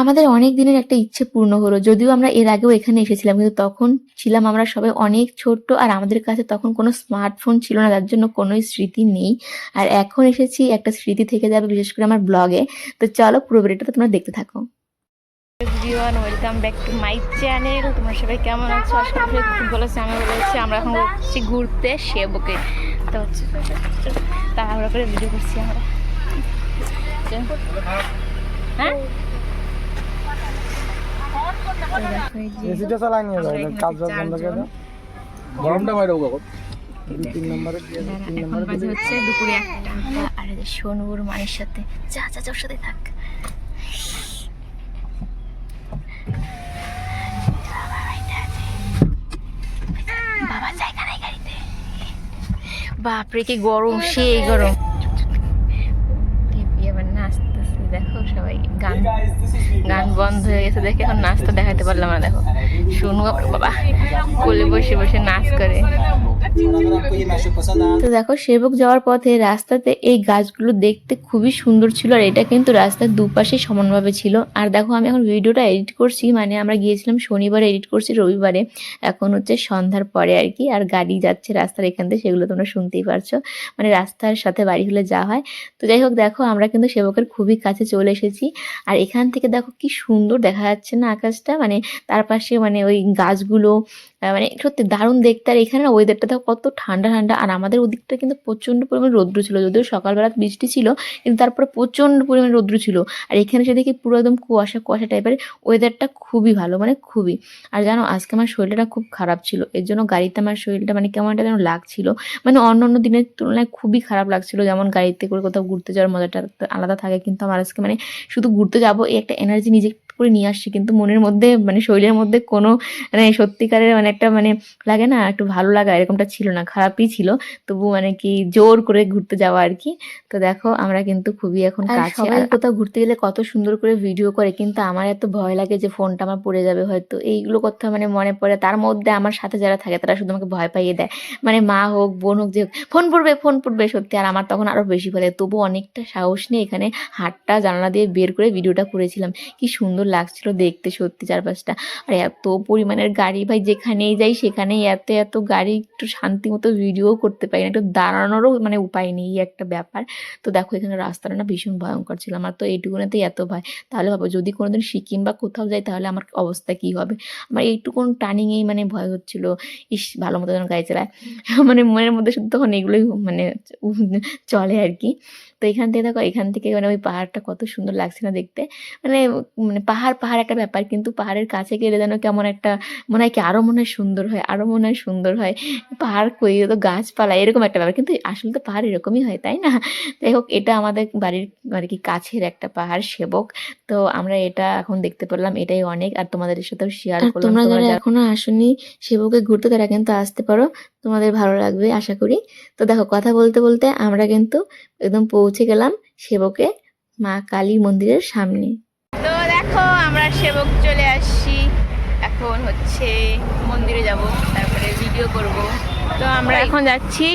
আমাদের অনেক দিনের একটা ইচ্ছে পূর্ণ হলো। যদিও আমরা এর আগেও এখানে এসেছিলাম, কিন্তু তখন ছিলাম আমরা সবাই অনেক ছোট্ট, আর আমাদের কাছে তখন কোনো স্মার্টফোন ছিল না, যার জন্য কোনোই স্মৃতি নেই। আর এখন এসেছি, একটা স্মৃতি থেকে যাবে, বিশেষ করে আমার ব্লগে। তো চলো পুরো ভিডিওটা তোমরা দেখতে থাকো। Everyone, welcome back to my channel. তোমরা সবাই কেমন আছো? আশা করি খুব ভালো আছি। আমি ভালো আছি। আমরা এখন যাচ্ছি ঘুরতে সেবকে। তো হচ্ছে তাড়াহুড়া করে ভিডিও করছি আমরা। হ্যাঁ, এসিটা চালাই নিয়ে যাও, কাজ বন্ধ করে দাও। গরমটা বাইরে কখন? 3 নম্বরে দিয়ে 3 নম্বরে বাজে হচ্ছে দুপুরে 1টা। আরে সোনুর মায়ের সাথে যা যা ওর সাথে থাক। বাবা জায়গা নাই গাড়িতে। বাপরে কি গরম, সেই গরম। এবার নাচতেছে, দেখো সবাই গান গান বন্ধ হয়ে গেছে দেখে এখন নাচটা দেখাতে পারলাম না। দেখো শুনু বাবা কোলে বসে বসে নাচ করে। তো দেখো সেবক যাওয়ার পথে রাস্তাতে এই গাছগুলো দেখতে খুবই সুন্দর ছিল, আর এটা কিন্তু রাস্তার দুপাশে সমানভাবে ছিল। আর দেখো আমি এখন ভিডিওটা এডিট করছি, মানে আমরা গিয়েছিলাম শনিবারে, এডিট করছি রবিবারে। এখন হচ্ছে সন্ধ্যার পরে আর কি, আর গাড়ি যাচ্ছে রাস্তার এখান থেকে, সেগুলো তোমরা শুনতেই পারছো। মানে রাস্তার সাথে বাড়ি হলে যা হয়। তো যাই হোক, দেখো আমরা কিন্তু সেবকের খুবই কাছে চলে এসেছি। আর এখান থেকে দেখো কি সুন্দর দেখা যাচ্ছে না আকাশটা, মানে তার পাশে মানে ওই গাছগুলো, মানে সত্যি দারুণ দেখতে। আর এখানে ওয়েদারটা দেখো কত ঠান্ডা ঠান্ডা। আর আমাদের ওদিকটা কিন্তু প্রচণ্ড পরিমাণে রৌদ্র ছিল, যদিও সকালবেলা বৃষ্টি ছিল, কিন্তু তারপরে প্রচণ্ড পরিমাণে রৌদ্র ছিল। আর এখানে এসে দেখি পুরো একদম কুয়াশা কুয়াশা টাইপের। ওয়েদারটা খুবই ভালো, মানে খুবই। আর জানো আজকে আমার শরীরটা খুব খারাপ ছিল, এর জন্য গাড়িতে আমার শরীরটা মানে কেমন একটা যেন লাগছিল, মানে অন্য অন্য দিনের তুলনায় খুবই খারাপ লাগছিল। যেমন গাড়িতে করে কোথাও ঘুরতে যাওয়ার মজাটা আলাদা থাকে, কিন্তু আমার আজকে মানে শুধু ঘুরতে যাবো এই একটা এনার্জি নিজে করে নিয়ে আসছি, কিন্তু মনের মধ্যে মানে শরীরের মধ্যে কোনো মানে সত্যিকারের মানে একটা মানে লাগে না একটু ভালো লাগা, এরকমটা ছিল না, খারাপই ছিল। তবু মানে কি জোর করে ঘুরতে যাওয়া আর কি। তো দেখো আমরা কিন্তু খুবই এখন কাছে। আর কোথাও ঘুরতে গেলে কত সুন্দর করে ভিডিও করে, কিন্তু আমার এত ভয় লাগে যে ফোনটা আমার পড়ে যাবে হয়তো, এইগুলো কথা মানে মনে পড়ে। তার মধ্যে আমার সাথে যারা থাকে তারা শুধু আমাকে ভয় পাইয়ে দেয়, মানে মা হোক বোন হোক, যে ফোন পড়বে ফোন পড়বে সত্যি। আর আমার তখন আরো বেশি ভয় লাগে, তবু অনেকটা সাহস নিয়ে এখানে হাতটা জানালা দিয়ে বের করে ভিডিওটা করেছিলাম। কি সুন্দর লাগছিল দেখতে সত্যি চারপাশটা। আর এত পরিমাণের গাড়ি, ভাই যেখানেই যাই সেখানেই এত এত গাড়ি, একটু শান্তি মতো ভিডিও করতে পারি না, একটু দাঁড়ানোরও মানে উপায় নেই, এই একটা ব্যাপার। তো দেখো এখানে রাস্তাটা না ভীষণ ভয়ঙ্কর ছিল, আমার তো এইটুকুনেতেই এত ভয়। তাহলে ভাবো যদি কোনোদিন সিকিম বা কোথাও যাই তাহলে আমার অবস্থা কি হবে। আমার এইটুকুন টার্নিংয়েই মানে ভয় হচ্ছিল, ইস ভালো মতো যেন গাড়ি চালায়। মানে মনের মধ্যে শুধু তখন এগুলোই মানে চলে আর কি। তো এখান থেকে দেখো, এখান থেকে মানে ওই পাহাড়টা কত সুন্দর লাগছে না দেখতে। মানে মানে পাহাড় পাহাড় একটা ব্যাপার, কিন্তু পাহাড়ের কাছে গেলে যেন কেমন একটা মনে হয় কি আরো মনে হয় সুন্দর হয়, আরো মনে হয় সুন্দর হয়। পাহাড় কই তো গাছপালা এরকম একটা ব্যাপার, কিন্তু আসলে তো পাহাড় এরকমই হয় তাই না? যাই হোক, এটা আমাদের বাড়ির আর কি কাছের একটা পাহাড় সেবক। তো আমরা এটা এখন দেখতে পেলাম, এটাই অনেক। আর তোমাদের সাথেও শেয়ার করলাম। তোমরা যারা এখনো আসোনি সেবকে ঘুরতে, তারা কিন্তু আসতে পারো, তোমাদের ভালো লাগবে আশা করি। তো দেখো কথা বলতে বলতে আমরা কিন্তু একদম পৌঁছে গেলাম সেবকে মা কালী মন্দিরের সামনে। তো দেখো আমরা সেবক চলে আসছি, এখন হচ্ছে মন্দিরে যাব, তারপরে ভিডিও করব। তো আমরা এখন যাচ্ছি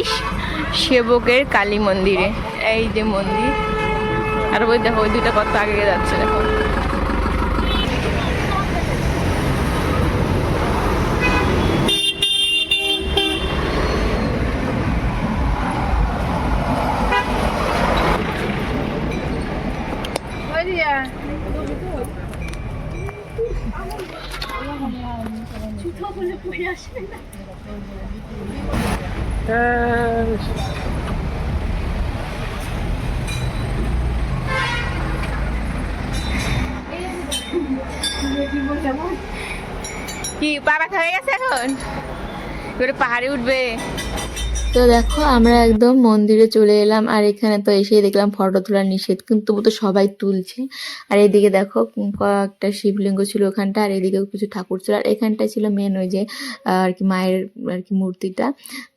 সেবকের কালী মন্দিরে। এই যে মন্দির, আর ওই দেখো ওই দুটা কত আগে যাচ্ছে দেখো। কি পা ব্যথা হয়ে গেছে এখন, এবারে পাহাড়ে উঠবে। তো দেখো আমরা একদম মন্দিরে চলে এলাম, আর এখানে তো এসেই দেখলাম ফটো তোলা নিষেধ, কিন্তু তবু তো সবাই তুলছে। আর এইদিকে দেখো কয়েকটা শিবলিঙ্গ ছিল ওখানটা, আর এদিকেও কিছু ঠাকুর ছিল। আর এখানটায় ছিল মেন ওই যে আর কি মায়ের আর কি মূর্তিটা।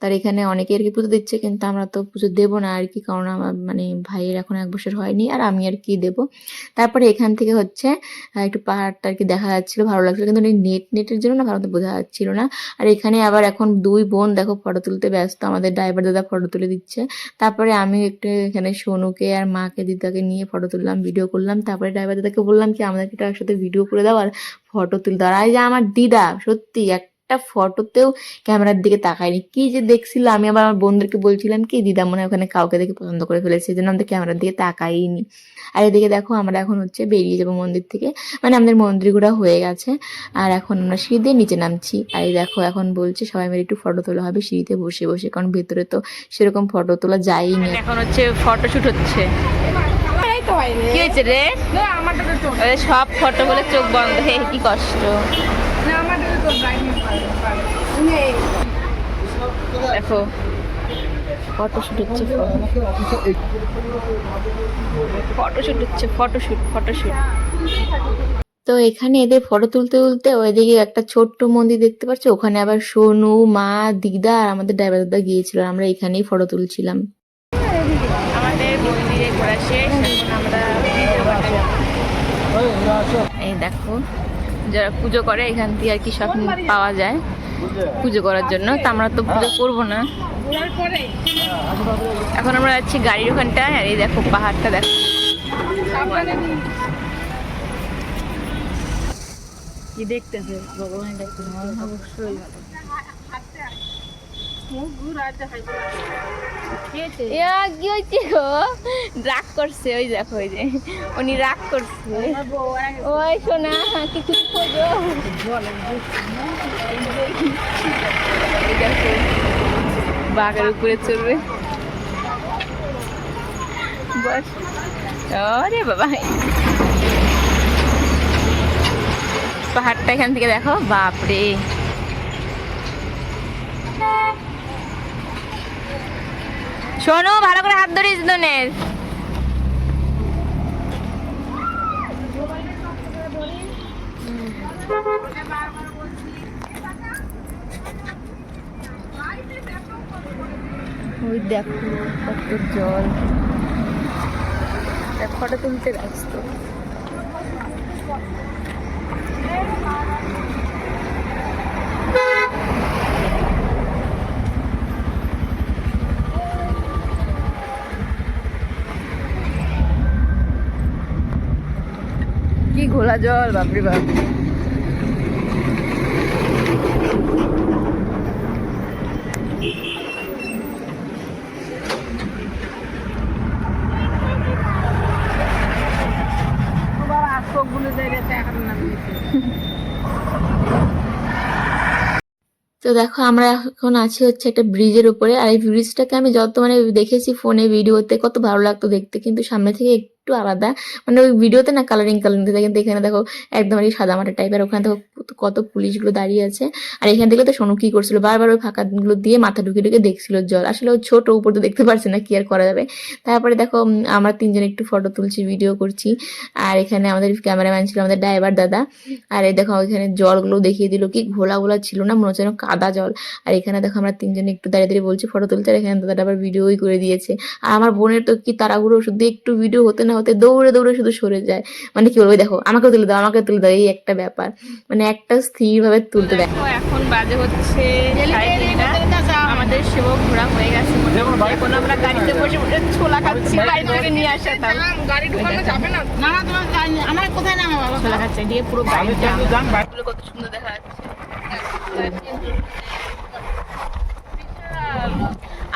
তার এখানে অনেকে আর কি পুজো দিচ্ছে, কিন্তু আমরা তো পুজো দেবো না আর কি, কারণ আমার মানে ভাইয়ের এখন 1 বছর হয়নি, আর আমি আর কি দেবো। তারপরে এখান থেকে হচ্ছে একটু পাহাড়টা আর কি দেখা যাচ্ছিল, ভালো লাগছিল, কিন্তু নেটের জন্য না ভালো মতো বোঝা যাচ্ছিল না। আর এখানে আবার এখন 2 বোন দেখো ফটো তুলতে ব্যস্ত, আমাদের আমাদের ড্রাইভার দাদা ফটো তুলে দিচ্ছে। তারপরে আমি একটু এখানে সোনুকে আর মাকে দিদাকে নিয়ে ফটো তুললাম, ভিডিও করলাম। তারপরে ড্রাইভার দাদাকে বললাম কি আমাদেরকে একটু একসাথে ভিডিও করে দাও আর ফটো তুলে দাও। আর এই যে আমার দিদা সত্যি একটা ফটোতেও ক্যামেরার দিকে তাকায়নি, কি যে দেখছিল। আমি আবার আমার বোনদেরকে বলছিলাম কি দিদা মনে হয় ওখানে কাউকে দেখে পছন্দ করে ফেলেছে, এই জন্য আমাদের ক্যামেরার দিকে তাকাইনি। আর এদিকে দেখো আমরা এখন হচ্ছে বেরিয়ে যাবো মন্দির থেকে, মানে আমাদের মন্দির ঘোরা হয়ে গেছে। আর এখন আমরা সিঁড়ি দিয়ে নিচে নামছি। আর এই দেখো এখন বলছে সবাই মিলে একটু ফটো তোলা হবে সিঁড়িতে বসে বসে, কারণ ভেতরে তো সেরকম ফটো তোলা যায়নি। এখন হচ্ছে ফটোশুট হচ্ছে। কি হয়েছে রে? সব ফটো বলে চোখ বন্ধ, হে কি কষ্ট। দেখো ফটোশুট হচ্ছে, ফটোশুট হচ্ছে, ফটোশুট। তো এখানে এদের ফটো তুলতে তুলতে ওইদিকে একটা ছোট্ট মন্দির দেখতে পাচ্ছি, ওখানে আবার সোনু, মা, দিদা আর আমাদের ড্রাইভার দাদা গিয়েছিল। আমরা এখানেই ফটো তুলছিলাম। আমাদের মন্দিরে ঘোরা শেষ, এখন আমরা এই দেখো যারা পুজো করে এখান থেকে আর কি সব পাওয়া যায় পুজো করার জন্য। তো আমরা তো পুজো করবো না, এখন আমরা যাচ্ছি গাড়ির ওখানটায়। আর এই দেখো পাহাড়টা দেখো, কি দেখতেছে ভগবান অবশ্যই। কি হয়েছে গো? রাগ করছে, ওই দেখো ওই যে উনি রাগ করছে। ওই শোনা কিছু খোঁজো, বাঘের উপরে চলবে। বস আরে বাবা, পাহাড়টা এখান থেকে দেখো, বাপরে। শোনো ভালো করে হাত ধরিস দনের। ওই দেখো কত জল, ফটো তুলতে ব্যস্ত। কি ঘোলা জল, বাপরে বাপ। তো দেখো আমরা এখন আছি হচ্ছে একটা ব্রিজের উপরে। আর এই ব্রিজটাকে আমি যত মানে দেখেছি ফোনে ভিডিওতে কত ভালো লাগতো দেখতে, কিন্তু সামনে থেকে একটু আলাদা। মানে ওই ভিডিওতে না কালারিং থাকে, কিন্তু এখানে দেখো একদম আর কি সাদা মাটা টাইপের। ওখানে দেখো কত পুলিশগুলো দাঁড়িয়ে আছে। আর এখান থেকে তো সোনু কি করছিল, বারবার ওই ফাঁকাগুলো দিয়ে মাথা ঢুকে ঢুকে দেখছিল জল। আসলে ও ছোট, উপর তো দেখতে পারছে না, কি আর করা যাবে। তারপরে দেখো আমরা তিনজন একটু ফটো তুলছি, ভিডিও করছি। আর এখানে আমাদের ক্যামেরাম্যান ছিল আমাদের ড্রাইভার দাদা। আর এই দেখো এখানে জলগুলো দেখিয়ে দিল, কি ঘোলা ঘোলা ছিল না, মনে হচ্ছে যেন কাদা জল। আর এখানে দেখো আমরা তিনজনে একটু দাঁড়িয়ে দাঁড়িয়ে বলছি ফটো তুলতে, আর এখানে দাদাটা আবার ভিডিওই করে দিয়েছে। আর আমার বোনের তো কি তাড়াহুড়ো, শুধু একটু ভিডিও হতে না হতে দৌড়ে দৌড়ে শুধু সরে যায়। মানে কি বলবো, দেখো আমাকে তুলে দাও, আমাকে তুলে দাও, এই একটা ব্যাপার, মানে একটা স্থির ভাবে তুলতে দেয়। এখন বাজে হচ্ছে 3:30, আমাদের সেবক ঘোরা হয়ে গেছে। এখন আমরা গাড়িতে বসে বসে ছোলা খাচ্ছি, বাড়ি থেকে নিয়ে আসা। গাড়ি ঢুকানো যাবে না, না আমার কোথায় নামা বাবা, ছোলা খাচ্ছে দিয়ে পুরো গাড়িটা কত সুন্দর দেখা যাচ্ছে।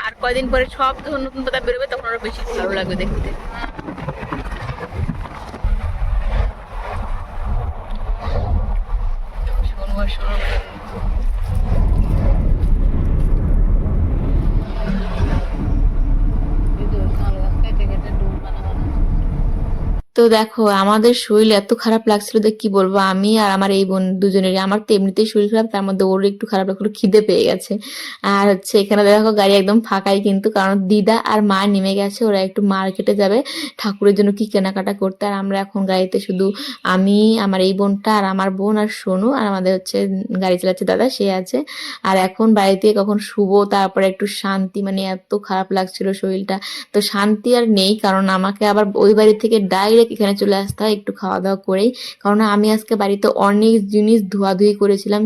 আর কয়দিন পরে সব যখন নতুন পাতা বেরোবে তখন আরো বেশি ভালো লাগবে দেখতে। তো দেখো আমাদের শরীর এত খারাপ লাগছিল যে কি বলবো, আমি আর আমার এই বোন দুজনেরই। আমার তো এমনিতেই শরীর খারাপ, তার মধ্যে ওর একটু খারাপ লাগলো, খিদে পেয়ে গেছে। আর হচ্ছে এখানে দেখো গাড়ি একদম ফাঁকাই, কিন্তু কারণ দিদা আর মা নেমে গেছে, ওরা একটু মার্কেটে যাবে ঠাকুরের জন্য কি কেনাকাটা করতে। আর আমরা এখন গাড়িতে শুধু আমি, আমার এই বোনটা আর আমার বোন আর সোনু, আর আমাদের হচ্ছে গাড়ি চালাচ্ছে দাদা, সে আছে। আর এখন বাড়িতে কখন শুভ, তারপরে একটু শান্তি, মানে এত খারাপ লাগছিল শরীরটা। তো শান্তি আর নেই, কারণ আমাকে আবার ওই বাড়ি থেকে ডাইরেক্ট এখানে চলে আসতে হয় একটু খাওয়া দাওয়া করেই, কারণ আমি আজকে বাড়িতে অনেক জিনিস ধোয়াধুয়ি করেছিলাম,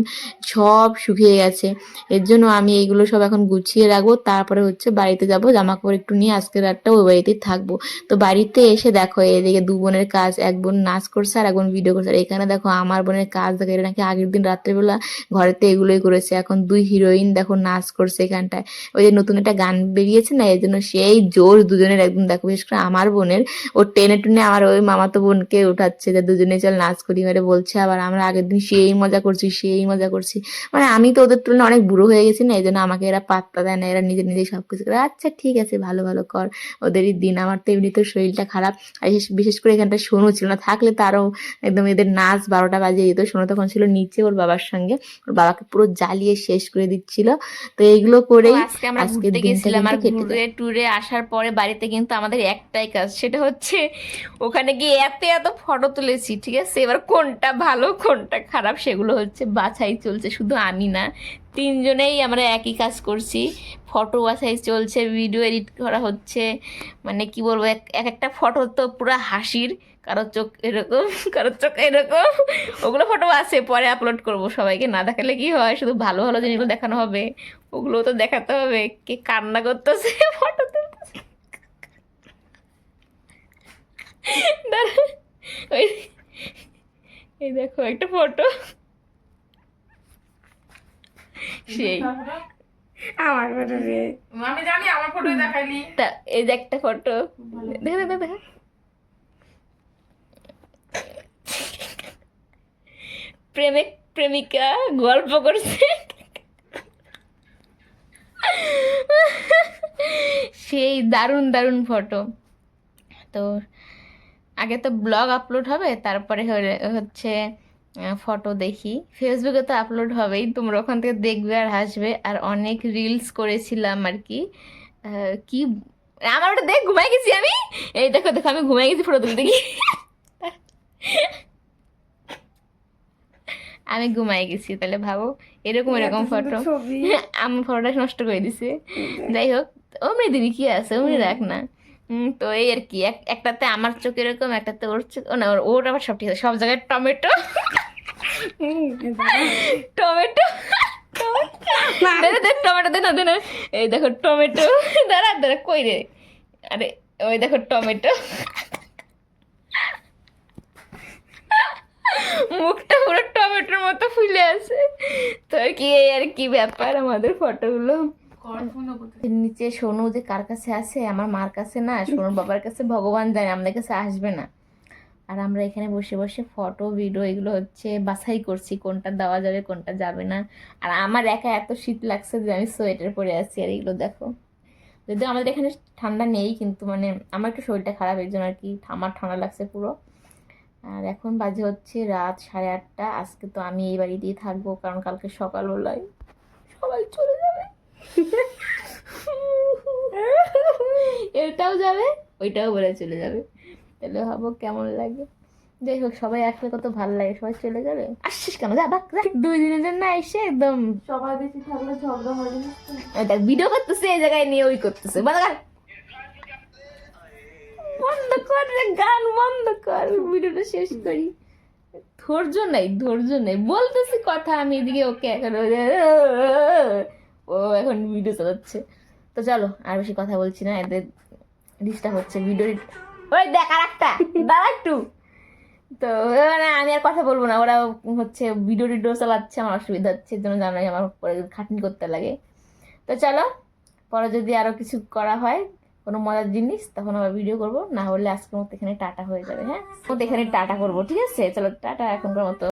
সব শুকিয়ে গেছে। এর জন্য আমি এইগুলো সব এখন গুছিয়ে রাখবো, তারপরে হচ্ছে বাড়িতে যাব, জামা কাপড় একটু নিয়ে আজকে রাতটা ওই বাড়িতেই থাকবো। তো বাড়িতে এসে দেখো এদিকে দু বোনের কাজ, এক বোন নাচ করছে আর এক বোন ভিডিও করছে। আর এখানে দেখো আমার বোনের কাজ দেখো, এটা নাকি আগের দিন রাত্রেবেলা ঘরেতে এগুলোই করেছে। এখন দুই হিরোইন দেখো নাচ করছে এখানটায়, ওই যে নতুন একটা গান বেরিয়েছে না, এই জন্য সেই জোর দুজনের একদম দেখো। বিশেষ করে আমার বোনের, ও টেনে টুনে আমার ওই মামাতো বোনকে উঠাচ্ছে যে দুজনে চল নাচ করি, মানে বলছে আবার আমরা আগের দিন সেই মজা করছি সেই মজা করছি। মানে আমি তো ওদের তুলনায় অনেক বুড়ো হয়ে গেছি না, এই জন্য আমাকে এরা পাত্তা দেয় না, এরা নিজে নিজেই সব কিছু করে। আচ্ছা ঠিক আছে, ভালো ভালো কর, ওদেরই দিন, আমার তো এমনিতেও শরীরটা খারাপ। আর বিশেষ করে এখানটা সোনু ছিল না, থাকলে তো আরও একদম এদের নাচ 12টা বাজিয়ে যেত। সোনু তখন ছিল নিচে ওর বাবার সঙ্গে, ওর বাবাকে পুরো জ্বালিয়ে শেষ করে দিচ্ছিল। তো এইগুলো করেই আজকে আমরা আজকের ঘুরতে দিনটা গেছিলাম, আর কিন্তু কেটে ঘুরে যায়। টুরে আসার পরে বাড়িতে কিন্তু আমাদের একটাই কাজ, সেটা হচ্ছে ওখানে গিয়ে এত এত ফটো তুলেছি, ঠিক আছে? এবার কোনটা ভালো কোনটা খারাপ সেগুলো হচ্ছে বাছাই চলছে, শুধু আমি না, তিনজনেই আমরা একই কাজ করছি। ফটো বাছাই চলছে, ভিডিও এডিট করা হচ্ছে, মানে কি বলবো, এক এক একটা ফটো তো পুরো হাসির, কারোর চোখ এরকম কারোর চোখ এরকম। ওগুলো ফটো আছে, পরে আপলোড করব, সবাইকে না দেখালে কি হয়, শুধু ভালো ভালো জিনিসগুলো দেখানো হবে, ওগুলো তো দেখাতে হবে। কে কান্না করতেছে ফটো তুলতেছে, দাঁড়া, ওই এই দেখো একটা ফটো, সেই আমার ফটো রে, আমি জানি আমার ফটো দেখাইলি। তা এই যে একটা ফটো, দেখা দেখা দেখা, প্রেমিক প্রেমিকা গল্প করছে, সেই দারুণ দারুণ ফটো। তো আগে তো ব্লগ আপলোড হবে, তারপরে হচ্ছে ফটো দেখি, ফেসবুকে তো আপলোড হবেই, তোমরা ওখান থেকে দেখবে আর হাসবে। আর অনেক রিলস করেছিলাম আর কি। কি আমার ওটা দেখ, ঘুমাই গেছি আমি, এই দেখো দেখো আমি ঘুমাই গেছি ফটো তুলতে গিয়ে, আমি ঘুমাই গেছি, তাহলে ভাবো এরকম এরকম ফটো, আমার ফটোটা নষ্ট করে দিছে। যাই হোক, অমনি দিবি কি আছে, অমনি রাখ না। তো এই আর কি, একটাতে আমার চোখ এরকম, একটাতে ওর চোখ, ও না ওর আবার সব ঠিক আছে, সব জায়গায় টমেটো টমেটো টমেটো দে না দে না, এই দেখো টমেটো, দাঁড়া দাঁড়া কই রে, আরে ওই দেখো টমেটো, মুখটা পুরো টমেটোর মতো ফুলে আছে। তো আর কি, এই আর কি ব্যাপার আমাদের ফটোগুলো। নিচে সোনু যে কার কাছে আছে, আমার মার কাছে না, সোনুর বাবার কাছে, ভগবান জানে, আমাদের কাছে আসবে না। আর আমরা এখানে বসে বসে ফটো ভিডিও এগুলো হচ্ছে বাছাই করছি, কোনটা দেওয়া যাবে কোনটা যাবে না। আর আমার একা এত শীত লাগছে যে আমি সোয়েটার পরে আছি। আর এগুলো দেখো, যদিও আমাদের এখানে ঠান্ডা নেই, কিন্তু মানে আমার একটু শরীরটা খারাপ, এর জন্য আর কি আমার ঠান্ডা লাগছে পুরো। আর এখন বাজে হচ্ছে রাত 8:30। আজকে তো আমি এই বাড়িতেই থাকবো, কারণ কালকে সকালবেলায় সবাই চলে যাবে, এটাও যাবে ওইটাও বলে চলে যাবে, তাহলে ভাবো কেমন লাগে। যাই হোক, সবাই আসলে কত ভালো লাগে, সবাই চলে যাবে, আসছিস কেন, যা বাক, 2 দিনের জন্য এসে একদম সবাই বেশি থাকলে ঝগড়া হয় না। দেখ ভিডিও করতেছে, এই জায়গায় নিয়ে ওই করতেছে, বন্ধ কর রে, গান বন্ধ কর, ভিডিওটা শেষ করি। ধৈর্য নেই বলতেছি কথা, আমি এদিকে ওকে এখন ও এখন ভিডিও চালাচ্ছে। তো চলো আর বেশি কথা বলছি না, এদের ডিস্টার্ব হচ্ছে ভিডিও। ওই দেখ আর একটা, দাঁড়া একটু। তো মানে আমি আর কথা বলবো না, ওরা হচ্ছে ভিডিও টিডিও চালাচ্ছে, আমার অসুবিধা হচ্ছে, এর জন্য জানাই আমার পরে খাটনি করতে লাগে। তো চলো, পরে যদি আরো কিছু করা হয়, কোনো মজার জিনিস, তখন আবার ভিডিও করবো, না হলে আজকের মতো এখানে টাটা হয়ে যাবে। হ্যাঁ, এখানে টাটা করবো, ঠিক আছে? চলো টাটা এখনকার মতো।